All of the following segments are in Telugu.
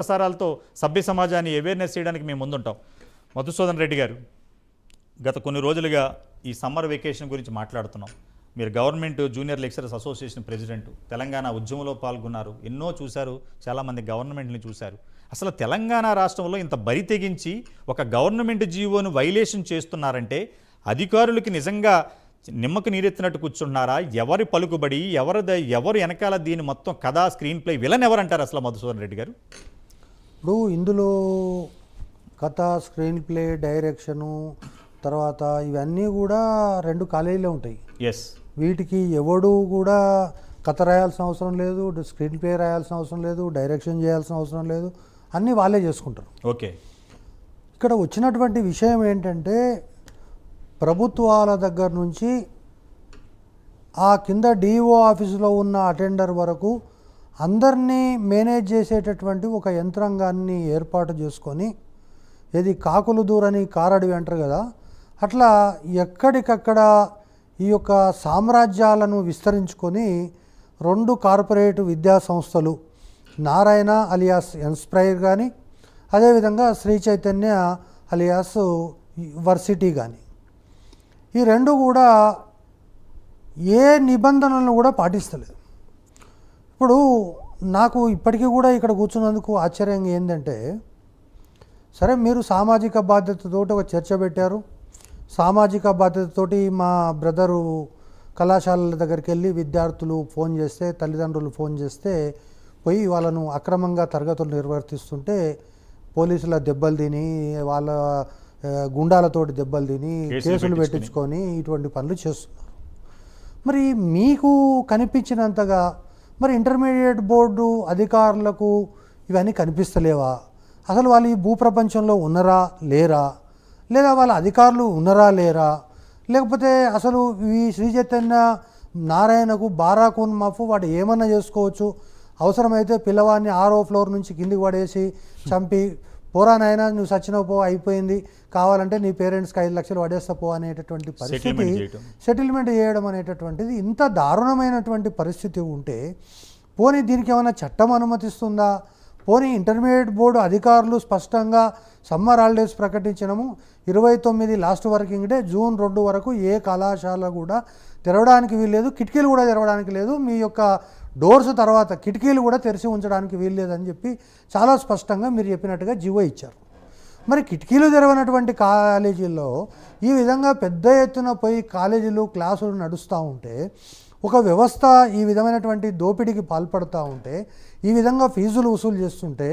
ప్రసారాలతో సభ్య సమాజాన్ని అవేర్నెస్ చేయడానికి మేము ముందుంటాం. మధుసూదన్ రెడ్డి గారు, గత కొన్ని రోజులుగా ఈ సమ్మర్ వెకేషన్ గురించి మాట్లాడుతున్నాం. మీరు government junior lecturers association president, Telangana ఉద్యమంలో పాల్గొన్నారు, ఎన్నో చూశారు, చాలామంది గవర్నమెంట్ని చూశారు. అసలు తెలంగాణ రాష్ట్రంలో ఇంత బరి తెగించి ఒక గవర్నమెంట్ జీవోను వైలేషన్ చేస్తున్నారంటే అధికారులకి నిజంగా నిమ్మకు నీరెత్తినట్టు కూర్చుంటున్నారా? ఎవరి పలుకుబడి, ఎవరు వెనకాల దీని మొత్తం కథా స్క్రీన్ ప్లే విలన్ ఎవరంటారు అసలు మధుసూదన్ రెడ్డి గారు? ఇప్పుడు ఇందులో కథ, స్క్రీన్ ప్లే, డైరెక్షను, తర్వాత ఇవన్నీ కూడా రెండు కాలేజీలే ఉంటాయి. ఎస్, వీటికి ఎవడు కూడా కథ రాయాల్సిన అవసరం లేదు, స్క్రీన్ ప్లే రాయాల్సిన అవసరం లేదు, డైరెక్షన్ చేయాల్సిన అవసరం లేదు, అన్నీ వాళ్ళే చేసుకుంటారు. ఓకే. ఇక్కడ వచ్చినటువంటి విషయం ఏంటంటే ప్రభుత్వాల దగ్గర నుంచి ఆ కింద డిఓ ఆఫీసులో ఉన్న అటెండర్ వరకు అందరినీ మేనేజ్ చేసేటటువంటి ఒక యంత్రాంగాన్ని ఏర్పాటు చేసుకొని, ఇది కాకులు దూరని కారడివి అంటారు కదా, అట్లా ఎక్కడికక్కడ ఈ యొక్క సామ్రాజ్యాలను విస్తరించుకొని రెండు కార్పొరేట్ విద్యా సంస్థలు, నారాయణ అలియాస్ ఇన్స్పైర్ కానీ, అదేవిధంగా శ్రీ చైతన్య అలియాస్ వర్సిటీ కానీ, ఈ రెండు కూడా ఏ నిబంధనలను కూడా పాటిస్తలేదు. ఇప్పుడు నాకు ఇప్పటికీ కూడా ఇక్కడ కూర్చున్నందుకు ఆశ్చర్యంగా ఏంటంటే, సరే మీరు సామాజిక బాధ్యతతోటి ఒక చర్చ పెట్టారు, సామాజిక బాధ్యతతోటి మా బ్రదరు కళాశాలల దగ్గరికి వెళ్ళి విద్యార్థులు ఫోన్ చేస్తే, తల్లిదండ్రులు ఫోన్ చేస్తే పోయి వాళ్ళను అక్రమంగా తరగతులు నిర్వర్తిస్తుంటే పోలీసుల దెబ్బలు తిని, వాళ్ళ గుండాలతోటి దెబ్బలు తిని కేసులు పెట్టించుకొని ఇటువంటి పనులు చేస్తున్నారు. మరి మీకు కనిపించినంతగా మరి ఇంటర్మీడియట్ బోర్డు అధికారులకు ఇవన్నీ కనిపిస్తలేవా? అసలు వాళ్ళు ఈ భూప్రపంచంలో ఉన్నరా లేరా, లేదా వాళ్ళ అధికారులు ఉన్నరా లేరా, లేకపోతే అసలు ఈ శ్రీ చైతన్య నారాయణకు బారాకూన్ మాఫు వాడు ఏమన్నా చేసుకోవచ్చు, అవసరమైతే పిల్లవాడిని 6వ ఫ్లోర్ నుంచి కిందికి పడేసి చంపి, పోరానైనా నువ్వు సచ్చినవు పో, అయిపోయింది, కావాలంటే నీ పేరెంట్స్కి 5 లక్షలు పడేస్తా పో అనేటటువంటి పరిస్థితి, సెటిల్మెంట్ చేయడం అనేటటువంటిది ఇంత దారుణమైనటువంటి పరిస్థితి ఉంటే, పోనీ దీనికి ఏమైనా చట్టం అనుమతిస్తుందా? పోనీ ఇంటర్మీడియట్ బోర్డు అధికారులు స్పష్టంగా సమ్మర్ హాలిడేస్ ప్రకటించడము, 29 లాస్ట్ వర్కింగ్ డే, జూన్ 2 వరకు ఏ కళాశాల కూడా తెరవడానికి వీల్లేదు, కిటికీలు కూడా తెరవడానికి లేదు, మీ యొక్క డోర్స్ తర్వాత కిటికీలు కూడా తెరిచి ఉంచడానికి వీల్లేదని చెప్పి చాలా స్పష్టంగా మీరు చెప్పినట్టుగా జీవో ఇచ్చారు. మరి కిటికీలు తెరవనటువంటి కాలేజీల్లో ఈ విధంగా పెద్ద ఎత్తున పోయి కాలేజీలు క్లాసులు నడుస్తూ ఉంటే, ఒక వ్యవస్థ ఈ విధమైనటువంటి దోపిడీకి పాల్పడుతూ ఉంటే, ఈ విధంగా ఫీజులు వసూలు చేస్తుంటే,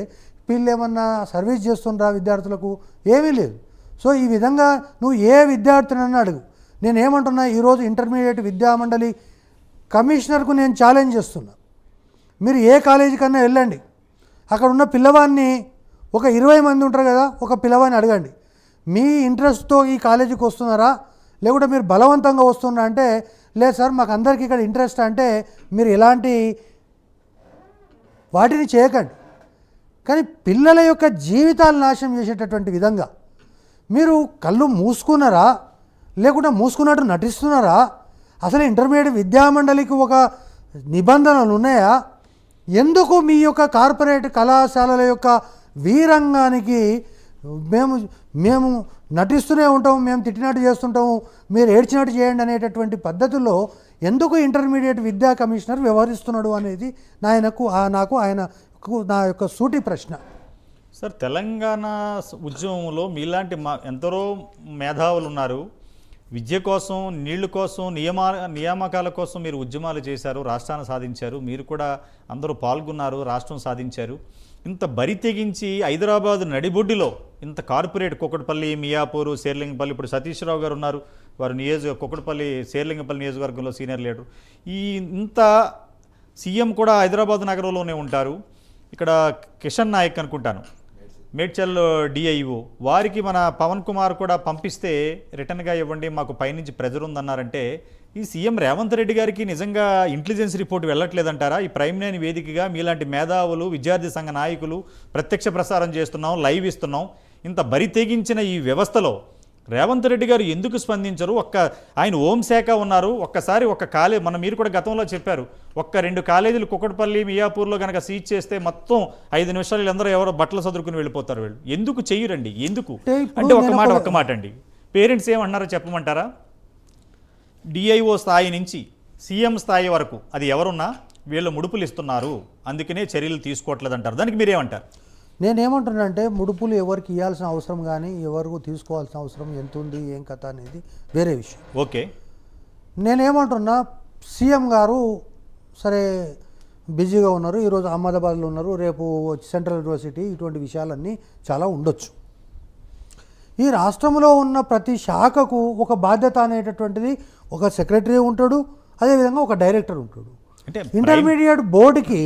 వీళ్ళు ఏమన్నా సర్వీస్ చేస్తుండ్రా విద్యార్థులకు? ఏమీ లేదు. సో ఈ విధంగా నువ్వు ఏ విద్యార్థినన్నా అడుగు. నేనేమంటున్నా, ఈరోజు ఇంటర్మీడియట్ విద్యామండలి కమిషనర్కు నేను ఛాలెంజ్ చేస్తున్నా, మీరు ఏ కాలేజీ కన్నా వెళ్ళండి, అక్కడ ఉన్న పిల్లవాడిని, ఒక 20 మంది ఉంటారు కదా, ఒక పిల్లవాడిని అడగండి, మీ ఇంట్రెస్ట్తో ఈ కాలేజీకి వస్తున్నారా, లేకుంటే మీరు బలవంతంగా వస్తున్నారా అంటే, లేదు సార్ మాకు అందరికీ ఇక్కడ ఇంట్రెస్ట్ అంటే, మీరు ఎలాంటి వాటిని చేయకండి. కానీ పిల్లల యొక్క జీవితాలు నాశనం చేసేటటువంటి విధంగా మీరు కళ్ళు మూసుకున్నారా, లేకుంటే మూసుకున్నట్టు నటిస్తున్నారా? అసలు ఇంటర్మీడియట్ విద్యామండలికి ఒక నిబంధనలు ఉన్నాయా? ఎందుకు మీ యొక్క కార్పొరేట్ కళాశాలల యొక్క వీరంగానికి మేము నటిస్తూనే ఉంటాము, మేము తిట్టినట్టు చేస్తుంటాము, మీరు ఏడ్చినట్టు చేయండి అనేటటువంటి పద్ధతుల్లో ఎందుకు ఇంటర్మీడియట్ విద్యా కమిషనర్ వ్యవహరిస్తున్నాడు అనేది నా యొక్క సూటి ప్రశ్న. సార్, తెలంగాణ ఉద్యమంలో మీలాంటి ఎందరో మేధావులు ఉన్నారు. విద్య కోసం, నీళ్ల కోసం, నియామకాల కోసం మీరు ఉద్యమాలు చేశారు, రాష్ట్రాన్ని సాధించారు, మీరు కూడా అందరూ పాల్గొన్నారు, రాష్ట్రం సాధించారు. ఇంత బరి తెగించి హైదరాబాదు నడిబొడ్డులో ఇంత కార్పొరేట్ కుకట్పల్లి, మియాపూరు, శేర్లింగపల్లి, ఇప్పుడు సతీష్ రావు గారు ఉన్నారు, వారు కుకట్పల్లి శేర్లింగపల్లి నియోజకవర్గంలో సీనియర్ లీడరు. ఇంత సీఎం కూడా హైదరాబాద్ నగరంలోనే ఉంటారు. ఇక్కడ కిషన్ నాయక్ అనుకుంటాను, మేడ్చల్ డిఐఓ, వారికి మన పవన్ కుమార్ కూడా పంపిస్తే రిటర్న్గా ఇవ్వండి, మాకు పైనుంచి ప్రెజర్ ఉందన్నారంటే, ఈ సీఎం రేవంత్ రెడ్డి గారికి నిజంగా ఇంటెలిజెన్స్ రిపోర్ట్ వెళ్ళట్లేదంటారా? ఈ ప్రైమ్ లైన్ వేదికగా మీలాంటి మేధావులు, విద్యార్థి సంఘ నాయకులు ప్రత్యక్ష ప్రసారం చేస్తున్నాం, లైవ్ ఇస్తున్నాం. ఇంత బరి తెగించిన ఈ వ్యవస్థలో రేవంత్ రెడ్డి గారు ఎందుకు స్పందించరు? ఆయన హోంశాఖ ఉన్నారు, ఒక్కసారి మీరు కూడా గతంలో చెప్పారు, 2 కాలేజీలు కుక్కటపల్లి మియాపూర్లో కనుక సీజ్ చేస్తే మొత్తం 5 నిమిషాలు వీళ్ళందరూ ఎవరో బట్టలు సదురుకుని వెళ్ళిపోతారు. వీళ్ళు ఎందుకు చెయ్యరండి? ఎందుకు అంటే ఒక్క మాట అండి, పేరెంట్స్ ఏమన్నారో చెప్పమంటారా? డిఐఓ స్థాయి నుంచి సీఎం స్థాయి వరకు అది ఎవరున్నా వీళ్ళు ముడుపులు ఇస్తున్నారు, అందుకనే చర్యలు తీసుకోవట్లేదు అంటారు. దానికి మీరేమంటారు? నేనేమంటున్నానంటే ముడుపులు ఎవరికి ఇవ్వాల్సిన అవసరం కానీ ఎవరికి తీసుకోవాల్సిన అవసరం ఎంత ఉంది ఏం కథ అనేది వేరే విషయం. ఓకే, నేనేమంటున్నా, సీఎం గారు సరే బిజీగా ఉన్నారు, ఈరోజు అహ్మదాబాద్లో ఉన్నారు, రేపు సెంట్రల్ యూనివర్సిటీ, ఇటువంటి విషయాలన్నీ చాలా ఉండొచ్చు. ఈ రాష్ట్రంలో ఉన్న ప్రతి శాఖకు ఒక బాధ్యత అనేటటువంటిది ఒక సెక్రటరీ ఉంటాడు, అదేవిధంగా ఒక డైరెక్టర్ ఉంటాడు. అంటే ఇంటర్మీడియట్ బోర్డుకి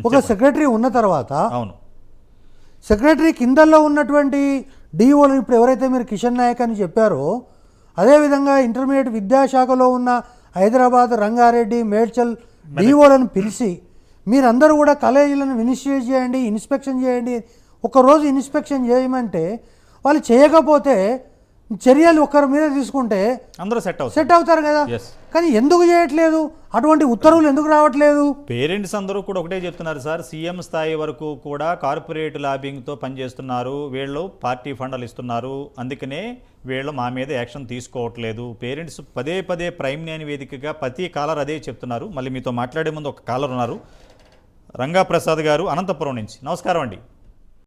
ఒక సెక్రటరీ ఉన్న తర్వాత అవును, సెక్రటరీ కిందల్లో ఉన్నటువంటి డిఓలు ఇప్పుడు ఎవరైతే మీరు కిషన్ నాయక్ అని చెప్పారో, అదేవిధంగా ఇంటర్మీడియట్ విద్యాశాఖలో ఉన్న హైదరాబాద్, రంగారెడ్డి, మేడ్చల్ డిఓలను పిలిచి మీరందరూ కూడా కాలేజీలను ఇనిషియేట్ చేయండి, ఇన్స్పెక్షన్ చేయండి. ఒకరోజు ఇన్స్పెక్షన్ చేయమంటే వాళ్ళు చేయకపోతే చర్యలు ఒకరి మీద తీసుకుంటే అందరూ సెట్ అవుతారు కదా. Yes. కానీ ఎందుకు చేయట్లేదు? అటువంటి ఉత్తర్వులు ఎందుకు రావట్లేదు? పేరెంట్స్ అందరూ కూడా ఒకటే చెప్తున్నారు సార్, సీఎం స్థాయి వరకు కూడా కార్పొరేట్ లాబింగ్తో పనిచేస్తున్నారు, వీళ్ళు పార్టీ ఫండ్లు ఇస్తున్నారు, అందుకనే వీళ్ళు మా మీద యాక్షన్ తీసుకోవట్లేదు. పేరెంట్స్ పదే పదే ప్రైమ్ నేని వేదికగా ప్రతి కాలర్ అదే చెప్తున్నారు. మళ్ళీ మీతో మాట్లాడే ముందు ఒక కాలర్ ఉన్నారు, రంగాప్రసాద్ గారు అనంతపురం నుంచి. నమస్కారం అండి.